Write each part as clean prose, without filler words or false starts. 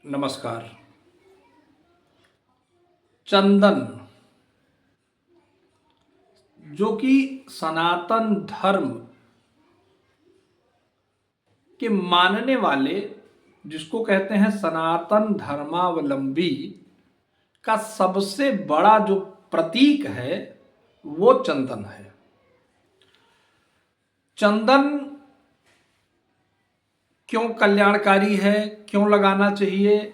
नमस्कार। चंदन जो कि सनातन धर्म के मानने वाले, जिसको कहते हैं सनातन धर्मावलंबी का सबसे बड़ा जो प्रतीक है वो चंदन है। चंदन क्यों कल्याणकारी है, क्यों लगाना चाहिए,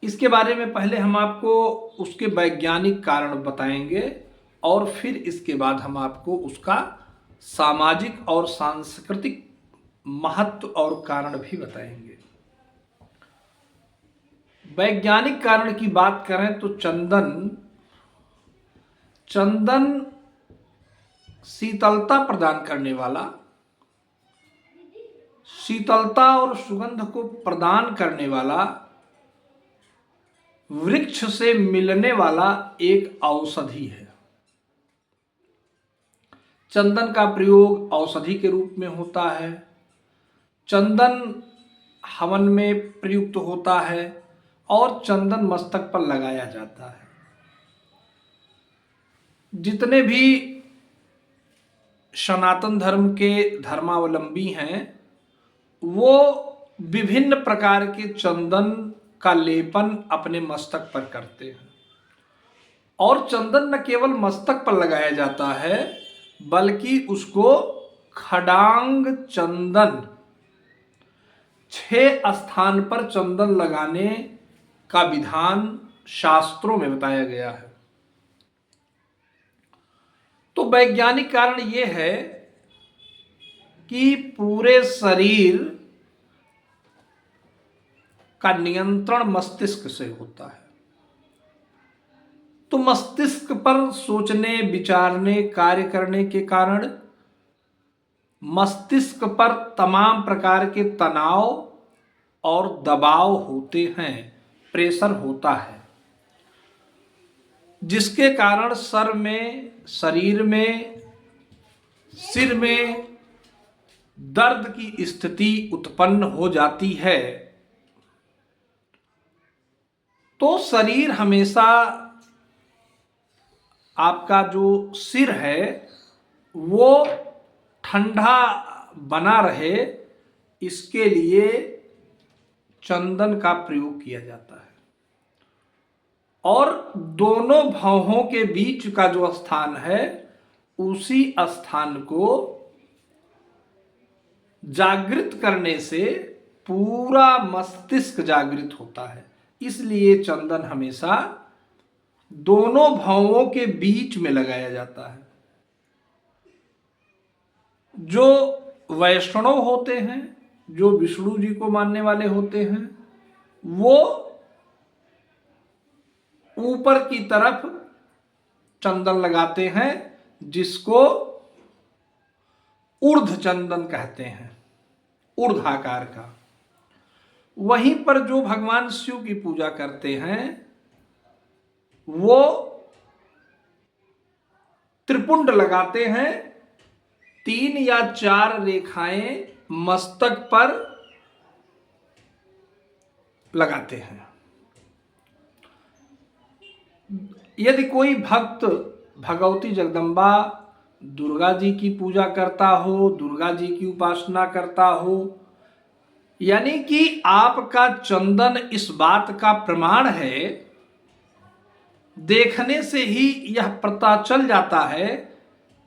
इसके बारे में पहले हम आपको उसके वैज्ञानिक कारण बताएंगे और फिर इसके बाद हम आपको उसका सामाजिक और सांस्कृतिक महत्व और कारण भी बताएंगे। वैज्ञानिक कारण की बात करें तो चंदन शीतलता प्रदान करने वाला, शीतलता और सुगंध को प्रदान करने वाला, वृक्ष से मिलने वाला एक औषधि है। चंदन का प्रयोग औषधि के रूप में होता है। चंदन हवन में प्रयुक्त होता है और चंदन मस्तक पर लगाया जाता है। जितने भी सनातन धर्म के धर्मावलंबी हैं वो विभिन्न प्रकार के चंदन का लेपन अपने मस्तक पर करते हैं। और चंदन न केवल मस्तक पर लगाया जाता है बल्कि उसको खडांग चंदन, 6 स्थान पर चंदन लगाने का विधान शास्त्रों में बताया गया है। तो वैज्ञानिक कारण यह है कि पूरे शरीर का नियंत्रण मस्तिष्क से होता है। तो मस्तिष्क पर सोचने, विचारने, कार्य करने के कारण मस्तिष्क पर तमाम प्रकार के तनाव और दबाव होते हैं, प्रेशर होता है, जिसके कारण सर में, शरीर में, सिर में दर्द की स्थिति उत्पन्न हो जाती है। तो शरीर हमेशा, आपका जो सिर है वो ठंडा बना रहे, इसके लिए चंदन का प्रयोग किया जाता है। और दोनों भौहों के बीच का जो स्थान है उसी स्थान को जागृत करने से पूरा मस्तिष्क जागृत होता है। इसलिए चंदन हमेशा दोनों भौहों के बीच में लगाया जाता है। जो वैष्णव होते हैं, जो विष्णु जी को मानने वाले होते हैं, वो ऊपर की तरफ चंदन लगाते हैं, जिसको ऊर्ध्व चंदन कहते हैं, ऊर्ध्वाकार का। वहीं पर जो भगवान शिव की पूजा करते हैं वो त्रिपुंड लगाते हैं, 3 या 4 रेखाएं मस्तक पर लगाते हैं। यदि कोई भक्त भगवती जगदम्बा दुर्गा जी की पूजा करता हो, दुर्गा जी की उपासना करता हो, यानी कि आपका चंदन इस बात का प्रमाण है, देखने से ही यह पता चल जाता है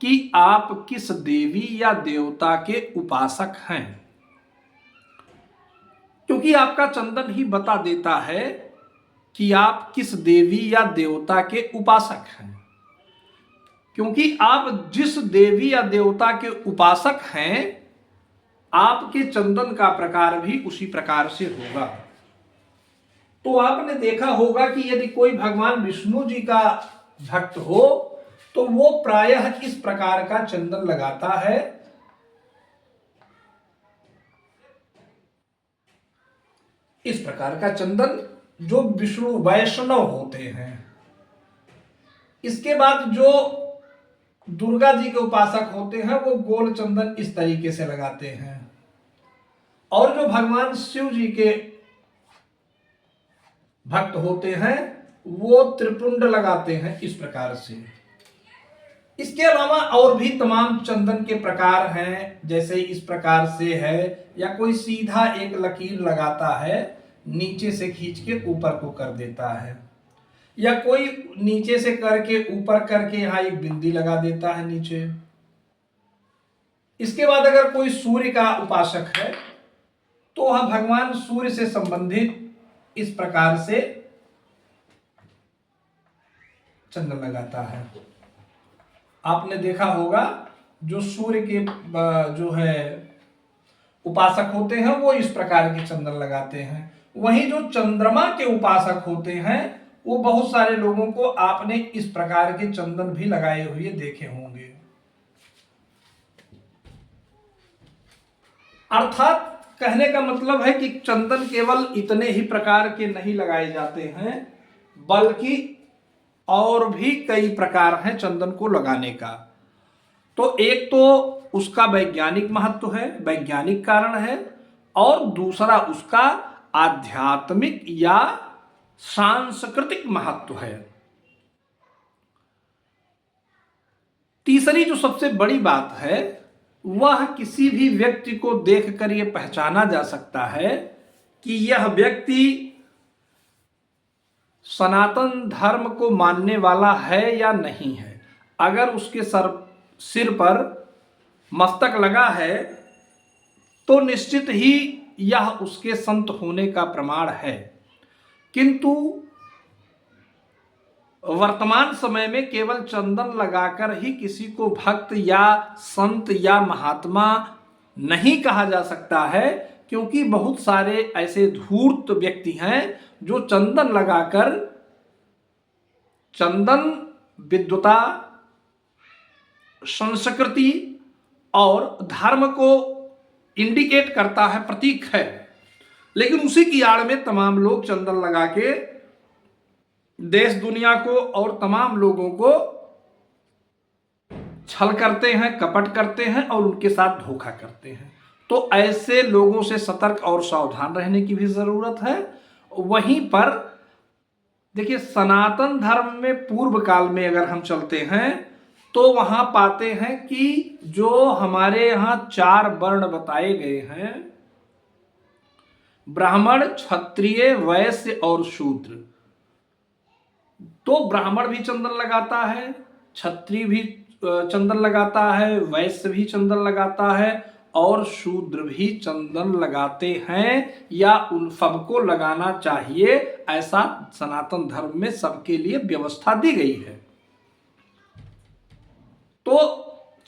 कि आप किस देवी या देवता के उपासक हैं, क्योंकि आपका चंदन ही बता देता है कि आप किस देवी या देवता के उपासक हैं। क्योंकि आप जिस देवी या देवता के उपासक हैं, आपके चंदन का प्रकार भी उसी प्रकार से होगा। तो आपने देखा होगा कि यदि कोई भगवान विष्णु जी का भक्त हो तो वो प्रायः इस प्रकार का चंदन लगाता है। इस प्रकार का चंदन जो विष्णु वैष्णव होते हैं। इसके बाद जो दुर्गा जी के उपासक होते हैं वो गोल चंदन इस तरीके से लगाते हैं। और जो भगवान शिव जी के भक्त होते हैं वो त्रिपुंड लगाते हैं इस प्रकार से। इसके अलावा और भी तमाम चंदन के प्रकार हैं, जैसे इस प्रकार से है, या कोई सीधा एक लकीर लगाता है, नीचे से खींच के ऊपर को कर देता है, या कोई नीचे से करके ऊपर करके यहां एक बिंदी लगा देता है नीचे। इसके बाद अगर कोई सूर्य का उपासक है तो वह भगवान सूर्य से संबंधित इस प्रकार से चंदन लगाता है। आपने देखा होगा जो सूर्य के जो है उपासक होते हैं वो इस प्रकार के चंदन लगाते हैं। वहीं जो चंद्रमा के उपासक होते हैं वो बहुत सारे लोगों को आपने इस प्रकार के चंदन भी लगाए हुए देखे होंगे। अर्थात कहने का मतलब है कि चंदन केवल इतने ही प्रकार के नहीं लगाए जाते हैं, बल्कि और भी कई प्रकार हैं चंदन को लगाने का। तो एक तो उसका वैज्ञानिक महत्व है, वैज्ञानिक कारण है, और दूसरा उसका आध्यात्मिक या सांस्कृतिक महत्व है। तीसरी जो सबसे बड़ी बात है वह किसी भी व्यक्ति को देखकर यह पहचाना जा सकता है कि यह व्यक्ति सनातन धर्म को मानने वाला है या नहीं है। अगर उसके सिर पर मस्तक लगा है तो निश्चित ही यह उसके संत होने का प्रमाण है। किंतु वर्तमान समय में केवल चंदन लगाकर ही किसी को भक्त या संत या महात्मा नहीं कहा जा सकता है, क्योंकि बहुत सारे ऐसे धूर्त व्यक्ति हैं जो चंदन लगाकर चंदन विद्वता, संस्कृति और धर्म को इंडिकेट करता है, प्रतीक है, लेकिन उसी की आड़ में तमाम लोग चंदन लगा के देश दुनिया को और तमाम लोगों को छल करते हैं, कपट करते हैं और उनके साथ धोखा करते हैं। तो ऐसे लोगों से सतर्क और सावधान रहने की भी जरूरत है। वहीं पर देखिए, सनातन धर्म में पूर्व काल में अगर हम चलते हैं तो वहां पाते हैं कि जो हमारे यहां 4 वर्ण बताए गए हैं, ब्राह्मण, क्षत्रिय, वैश्य और शूद्र, तो ब्राह्मण भी चंदन लगाता है, क्षत्रिय भी चंदन लगाता है, वैश्य भी चंदन लगाता है और शूद्र भी चंदन लगाते हैं, या उन सबको लगाना चाहिए, ऐसा सनातन धर्म में सबके लिए व्यवस्था दी गई है। तो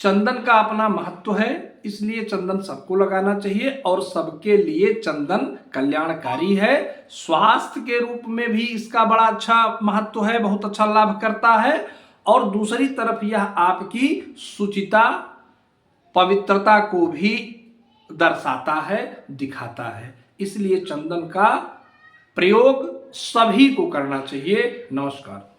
चंदन का अपना महत्व है, इसलिए चंदन सबको लगाना चाहिए और सबके लिए चंदन कल्याणकारी है। स्वास्थ्य के रूप में भी इसका बड़ा अच्छा महत्व है, बहुत अच्छा लाभ करता है। और दूसरी तरफ यह आपकी शुचिता, पवित्रता को भी दर्शाता है, दिखाता है। इसलिए चंदन का प्रयोग सभी को करना चाहिए। नमस्कार।